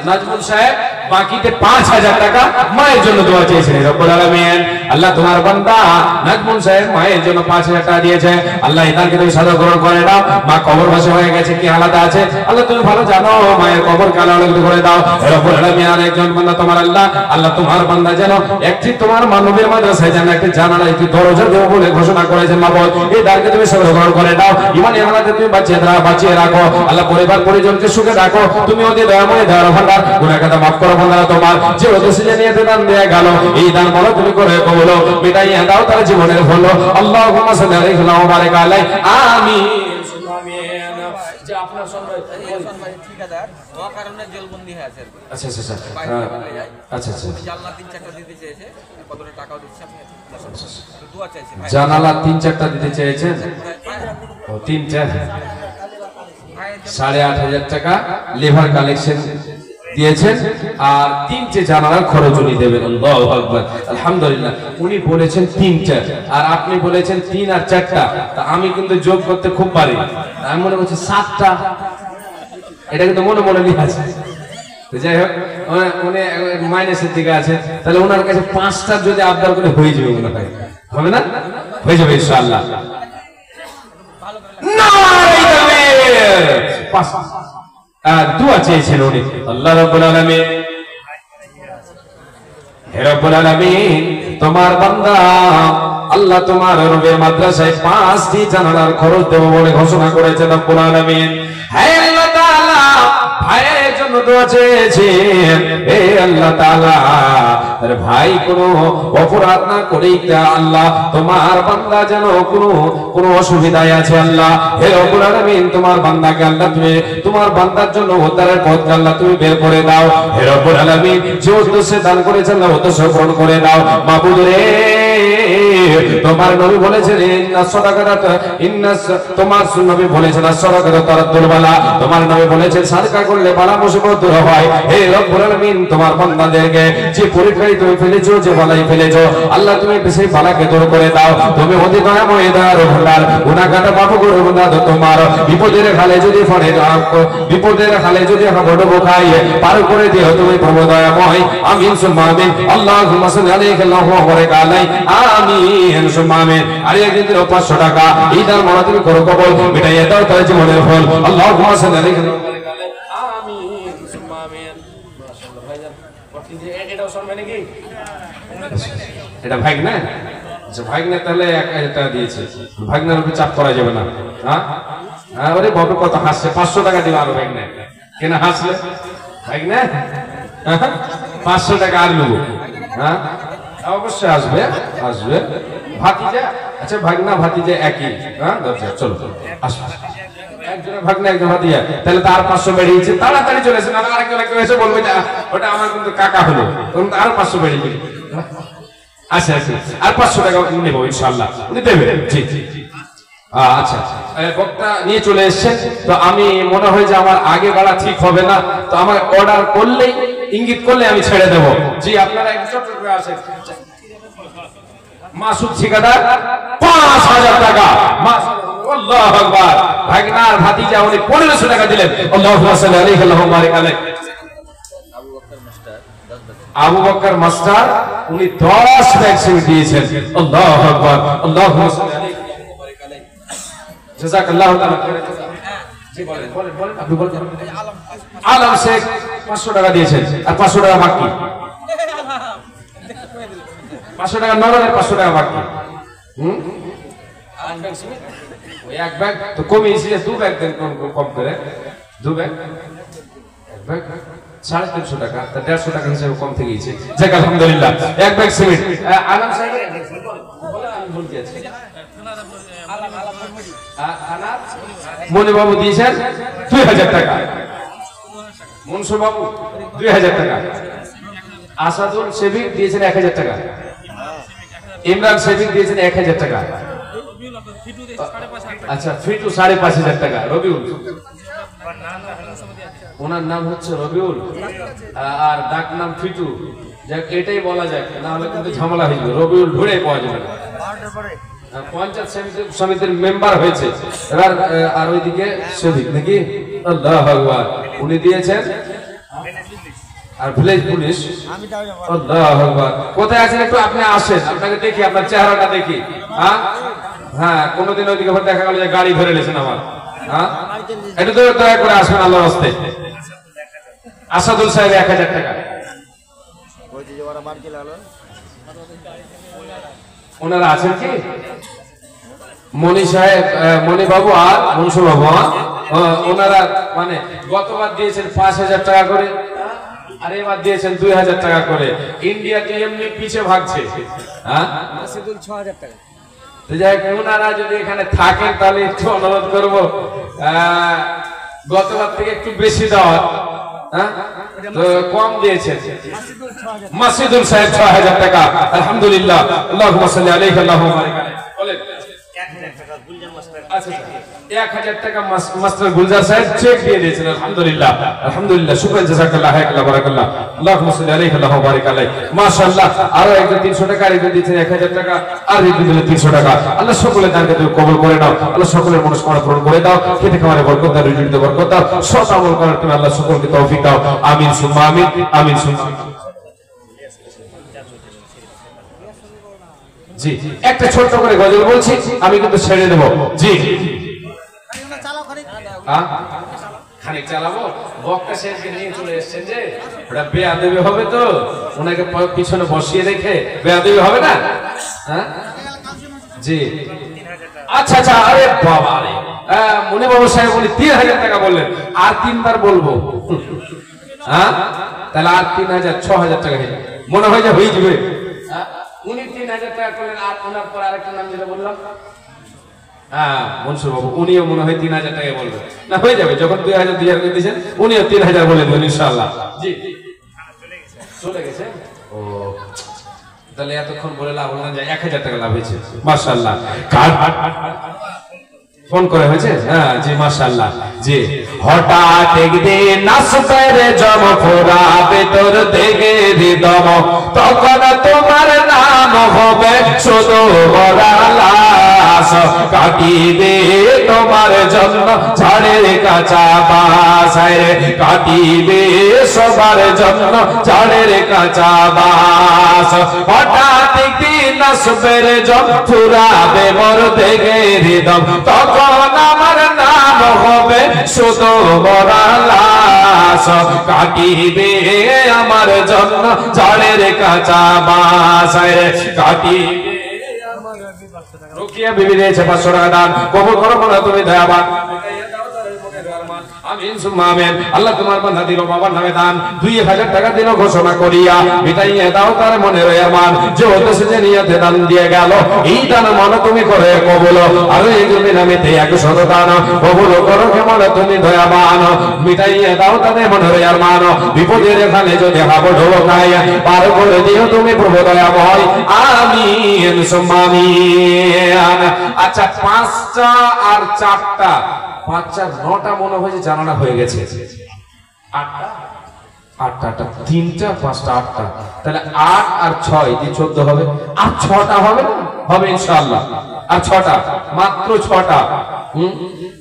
নাজমুল সাহেব বাকিতে 5000 টাকা মায়ের জন্য দোয়া চেয়েছেন রব্বুল আলামিন। আল্লাহ তোমার বান্দা নাজমুল সাহেব মায়ের জন্য 5000 টাকা দিয়েছে। আল্লাহ এদেরকে তুমি সাদা গ্রহণ করে দাও। মা কবরবাসী হয়ে গেছে, কি আলাদা আছে আল্লাহ তুমি ভালো জানো। মায়ের কবর কালো আলোকিত করে দাও রব্বুল আলামিন। আর একজন বান্দা তোমার আল্লাহ তোমার বান্দা যেন একটি তোমার মানবীয় মাদ্রাসায় যেন একটি জানালা একটি দরজা দেব বলে ঘোষণা করেছেন মাবুদ। এই দানকে তুমি সাদা গ্রহণ করে দাও। ইমানি আমাদের তুমি বাঁচিয়ে রাখো আল্লাহ। পরিবার পরিজনকে সুখে রাখো। তুমি ওদের দয়াময় দয়ার ভান্ডার, গুনাহ খাতা মাফ করো ভান্ডার তোমার। যে উদ্দেশ্যে নিয়ে দান দেয়া গেল এই দান বলো তুমি করে কবুল মিটাইয়া দাও তার জীবনের হলো। আল্লাহুম্মা সাল্লি আলাইহি ওয়া বারিক আলাইহি আমিন আমিন। যে আপনার সঙ্গে ঠিকাদার ওয়া কারণে জেলবন্দি হয়ে আছে। আচ্ছা আচ্ছা আচ্ছা আচ্ছা জানালা 3-4টা দিতে চেয়েছে, কত টাকাও দিচ্ছে আপনি দোয়া চাইছেন। জানালা 3-4টা দিতে চেয়েছেন, ও 3-4 8,500 টাকা লেবার কালেকশন দিয়েছেন আর 3টে জানালার খরচ উনি দেবেন। আল্লাহু আকবার আলহামদুলিল্লাহ। উনি বলেছেন 3টা আর আপনি বলেছেন 3 আর 4টা। তা আমি কিন্তু যোগ করতে খুব পারি, আমি মনে করছি 7টা। এটা কিন্তু মনে মনে নিয়ে আছে। যাই হোক উনি মাইনাসের দিকে আছে, তাহলে ওনার কাছে 5টা যদি আবদার করে হয়ে যাবে মনে হয়, হবে না? হয়ে যাবে ইনশাআল্লাহ। দোয়া চেয়েছেন উনি। আল্লাহ রাব্বুল আলামিন, হে রাব্বুল আলামিন তোমার বান্দা আল্লাহ তোমার রবের মাদ্রাসায় 5টি জানালার খরচ দেব বলে ঘোষণা করেছেন রব্বুল আলামিন। হে আল্লাহ তাআলা ভাইয়ের জন্য দোয়া চেয়েছেন, হে আল্লাহ তাআলা আরে ভাই কোনো অপরাধ না করেই আল্লাহ তোমার বান্দা যেন কোনো অসুবিধায় আছে আল্লাহ। হে রব্বুল আলামিন তোমার বান্দাকে আল্লাহ তুমি তোমার বান্দার জন্য উদ্ধারের পথ আল্লাহ তুমি বের করে দাও। হে রব্বুল আলামিন যে উদ্দেশ্যে দান করেছেন আল্লাহ উদ্দেশ্য পূরণ করে দাও মাবুদ রে। তোমার নবী বলেছেন তোমার নবী বলেছেন সাদাকাতু তারাদ্দুল বালা। তোমার নবী বলেছেন সাদকা করলে বালা মুসিবত দূর হয়। হে রব্বুল আলামিন তোমার বান্দাদেরকে যে পরীক্ষায় তুমি ফেলেছো, যে বালাই ফেলেছো আল্লাহ তুমি সেই বালাকে দূর করে দাও। তুমি অতি দয়াময় দয়ার ভান্ডার, গুনাহ কাটা পাপ করে বান্দা তোমার বিপদের খালে যদি পড়ে বিপদের খালে যদি হাবুডুবু খাই পার করে দিও তুমি প্রভু দয়াময়। আমিন সুম্মা আমিন। আল্লাহুম্মা সাল্লি আলাইহি ওয়া বারিক আলাইহি আমিন সুম্মা আমিন। আর একদিন 500 টাকা এই দান মানা তুমি করো কবুল মিটাইয়া দাও তার জীবনের ফল। আল্লাহুম্মা সাল্লি আলাইহি ওয়া বারিক আলাইহি আমিন সুম্মা আমিন। মাশাআল্লাহ ভাইজান এটাও শুনবে নাকি? এটা ভাগ না? আচ্ছা ভাগ না, তাহলে 1000 টাকা দিয়েছে। ভাগনার উপর চাপ করা যাবে না। হ্যাঁ হ্যাঁ ওরে বাবু কত হাসছে। 500 টাকা দিবা আর ভাগ না কেন হাসলে? ভাগ না 500 টাকা আর নেবো। হ্যাঁ অবশ্যই আসবে আসবে ভাতিজা। আচ্ছা ভাগনা ভাতিজা একই। হ্যাঁ চলো আসো। একজনের ভাগনা একজন ভাতিজা, তাহলে তার 500 বেরিয়েছে। তাড়াতাড়ি চলে এসে না আরেকজন এসে বলবে ওটা আমার কিন্তু কাকা হলো, তখন আরো 500 বেরিয়ে গেল। আচ্ছা আচ্ছা আর 500 টাকা নেবো ইনশাআল্লাহ উনি দেবেন। জি আচ্ছা বক্তা নিয়ে চলে এসেছেন, তো আমি মনে হয় যে আমার আগে বাড়া ঠিক হবে না, তো আমার অর্ডার করলেই ইঙ্গিত করলে আমি ছেড়ে দেবো। জি আপনারা একটু ছোট করে আসেন। মাসুদ ঠিকাদার 5000 টাকা। আল্লাহু আকবার। ভাগনার ভাতিজা উনি 1500 টাকা দিলেন। আল্লাহুম্মা সাল্লি আলাইহি ওয়া বারিক আলাইহি। আবু বকর মাস্টার উনি 10 ব্যাগ সিমেন্ট দিয়েছেন। আল্লাহু আকবার। আল্লাহুম্মা সাল্লি আলাইহি ওয়া বারিক আলাইহি। জাযাকাল্লাহু তাআলা। জি বলেন আপনি বলেন। আলম শেখ 500 টাকা দিয়েছেন আর 500 টাকা বাকি। 500 টাকা নগদের 500 টাকা বাকি। ওই এক ব্যাগ তো কমিয়েছি, 2 ব্যাগ দেন কম করে। 2 ব্যাগ এক ব্যাগ 350 টাকা, তা 150 টাকা হিসেবে কম থেকে গেছে। যাক আলহামদুলিল্লাহ। এক ব্যাগ সিমেন্ট আলম সাহেব আমি বলতে আছি মনি বাবু দিয়েছেন 2000 টাকা। মনসুর বাবু 2000 টাকা। আসাদুল শেবিক দিয়েছেন 1000 টাকা। ইমরান শেবিক দিয়েছেন 1000 টাকা। আচ্ছা ফিটু 5,500 টাকা। রবিউল ওনার নাম হচ্ছে রবিউল আর ডাক নাম ফিটু। যাক এটাই বলা যায়, না হলে কিন্তু ঝামেলা হয়ে যাবে। রবিউল ধরে পাওয়া যাবে না। পঞ্চায়েত সমিতির মেম্বার হয়েছে এবার। আর ওইদিকে শেবিক নাকি? আল্লাহু আকবার। উনি দিয়েছেন আর ভিলেজ পুলিশ। আল্লাহু আকবার। কোথায় আছেন একটু আপনি আসেন, আপনাকে দেখি, আপনার চেহারাটা দেখি। হ্যাঁ হ্যাঁ, কোনোদিন ওইদিকে দেখা গেল যে গাড়ি ধরে নিয়েছেন আমার। হ্যাঁ, একটু তো দয়া করে আসবেন আল্লাহর রাস্তায়। আসাদুল সাহেব 1000 টাকা। ওনারা আছেন কি? মনি সাহেব, মনি বাবু আর মনসুর বাবু। ওনারা মানে গতবার দিয়েছেন 5000 টাকা করে, আর এবার দিয়েছেন 2000 টাকা করে। ইন্ডিয়া তো এমনি পিছে ভাগছে। হ্যাঁ, 6000 টাকা। তো যাই হোক, ওনারা যদি এখানে থাকেন তাহলে একটু অনুরোধ করবো গতবার থেকে একটু বেশি দেওয়ার। হ্যাঁ, তো কম দিয়েছেন। মাসিদুল সাহেব 6000 টাকা। আলহামদুলিল্লাহ, আল্লাহুম্মা সাল্লি আলাইহি আল্লাহুম্মা বারিক আলাইহি। বলেন 1000 টাকা গুলজার মাস্টার। আচ্ছা, 1000 টাকা মাস্টার গুলজার সাহেব চেক দিয়ে দিয়েছেন। আলহামদুলিল্লাহ, আলহামদুলিল্লাহ, শুকরান, জাযাকাল্লাহ, হায়াকাল্লাহ, বারাকাল্লাহ, আল্লাহুম্মা সাল্লি আলাইহি আল্লাহুম্মা বারিক আলাইহি। মাশাআল্লাহ। আরো একজন 300 টাকা, আর একজন দিয়েছেন 1000 টাকা, আর একজন দিলেন 300 টাকা। আল্লাহ সকলের দানকে তুমি কবুল করে নাও। আল্লাহ সকলের মনস্কামনা পূরণ করে দাও। খেতে খামারে বরকত দাও, রুজিতে বরকত দাও, সৎ আমল করার তুমি আল্লাহ সকলকে তৌফিক দাও। আমিন সুম্মা আমিন, আমিন সুম্মা আমিন। জি, একটা ছোট্ট করে গজল বলছি, আমি কিন্তু ছেড়ে দেব। জি, খানিক চালাবো। বক্তা শেষকে নিয়ে চলে এসছেন যে, ওটা বেয়াদবি হবে তো, ওনাকে পিছনে বসিয়ে রেখে বেয়াদবি হবে না? হ্যাঁ, জি, আচ্ছা আচ্ছা। আরে বাবা রে, মনি বাবু সাহেব উনি 3000 টাকা বললেন, আর 3বার বলবো। হ্যাঁ, তাহলে আর 3000, 6000 টাকা মনে হয় যে হয়ে যাবে। উনি 3000 টাকা করলেন, আর ওনার পর আরেকটা নাম যেটা বললাম, হ্যাঁ, মনসুর বাবু, উনিও মনে হয় 3000 টাকা বলবেন। না, হয়ে যাবে, যখন 2000 করে দিয়েছেন উনিও 3000 বলেন ইনশাআল্লাহ। জি, চলে গেছে। ও, তাহলে এতক্ষণ বলে লাভ হলো না, 1000 টাকা লাভ হয়েছে। মাশাআল্লাহ। ফোন করে হয়েছে? হ্যাঁ, জি, মাশাআল্লাহ। জি, হঠাৎ একদিন নাসবের জম ফুরাবে তোর দেখে হৃদম, তখন তোমার নাম হবে শুধু লাশ, কাটিবে তোমার জন্য ঝাড়ের কাঁচা বাস, কাটিবে সবার জন্য ঝাড়ের কাঁচা বাস। হঠাৎ একদিন নাসবের জম ফুরাবে মোর দেখে হৃদম, তখন আমার নাম হবে শুধু লাশ, কাটিবে আমার জন্য ঝাড়ের কাঁচা বাস, কাটিবে। রুকিয়া বিবি দিয়েছে 500 টাকা দান, কবুল করো মোলা তুমি দয়াবান। আমিন সুম্মা আমিন। আল্লাহ তোমার বান্দা দিল বাবার নামে দান 2000 টাকা দিল ঘোষণা করিয়া, মিটাইয়ে দাও তার মনের আরমান, যে উদ্দেশ্যে যে নিয়তে দান দিয়ে গেল, এই দান মনে তুমি করে কবুল। আর এই জমি নামেতে 100 দান কবুল করো কেমন তুমি দয়াবান, মিটাইয়ে দাও তাদের মনের আরমান, বিপদের এখানে যদি হাবো ঢোকাই, পার করে দিও তুমি প্রভু দয়াময়। আমিন সুম্মা আমিন। আচ্ছা, 5টা আর 4টা, 5 4 9টা মনে হয় যে জানানা হয়ে গেছে। 8টা 3টা 5টা 8টা, তাহলে 8 আর 6 দিয়ে 14 হবে। আর 6টা হবে না? হবে ইনশাআল্লাহ। আর 6টা, মাত্র 6টা।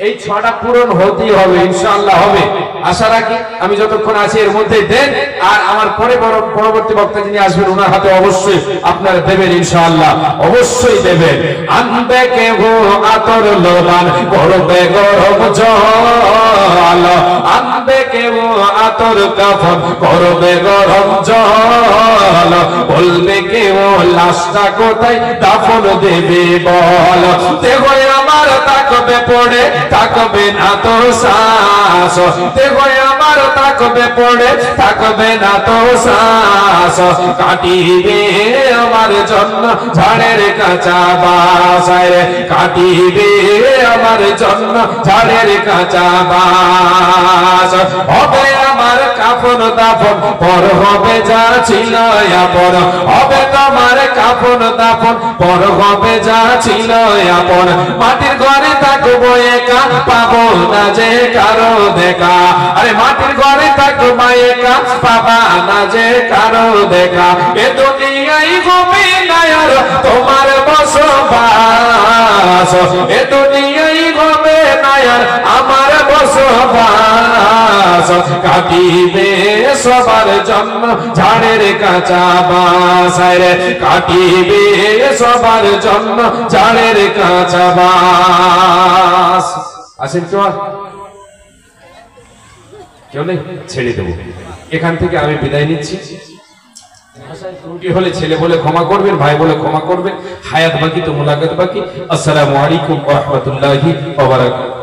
এই 6টা পূরণ হতেই হবে ইনশাআল্লাহ, হবে। আশা রাখি আমি যতক্ষণ আছি এর মধ্যে দেন, আর আমার পরে পরবর্তী বক্তা যিনি আসবেন ওনার হাতে অবশ্যই আপনারা দেবেন ইনশাআল্লাহ, অবশ্যই দেবেন। আনবে কেহ আতর লোবান, করবে গরম জল, আনবে কেহ আতর কাফন, করবে গরম জল, বলবে কেউ লাশটা কোথায় দাফন দেবে বল, দেহ আমার তাকবে পড়ে, তাকবে না তো শ্বাস, দেহ আমার তাকবে পড়ে, তাকবে না তো শ্বাস, কাটিবে আমার জন্য ঝাড়ের কাঁচা বাস, কাটিবে আমার জন্য ঝাড়ের কাঁচা বাস। হবে আমার কাফন দাফন, পর হবে যা ছিল আপন, হবে তোমার কাফন দাফন, পর হবে যা ছিল আপন। মাটির ঘরে থাকবো একা, পাবো না যে কারো দেখা, আরে মাটির ঘরে থাকবো একা, পাবা না যে কারো দেখা। এ দুনিয়ায় হবে না আর তোমার বসবাস, এ দুনিয়ায় হবে না আর আমার বসবাস কাটিবে সবার জন্য ঝাড়ের কাঁচা বাস রে কাটিবে সবার জন্য ঝাড়ের কাঁচা বাস আসেন কেউ নেই ছেড়ে দেবো এখান থেকে আমি বিদায় নিচ্ছি ত্রুটি হলে ছেলে বলে ক্ষমা করবেন ভাই বলে ক্ষমা করবেন হায়াত বাকি তো মুলাকাত বাকি আসসালামু আলাইকুম ওয়া রাহমাতুল্লাহি ওয়া বারাকাতুহু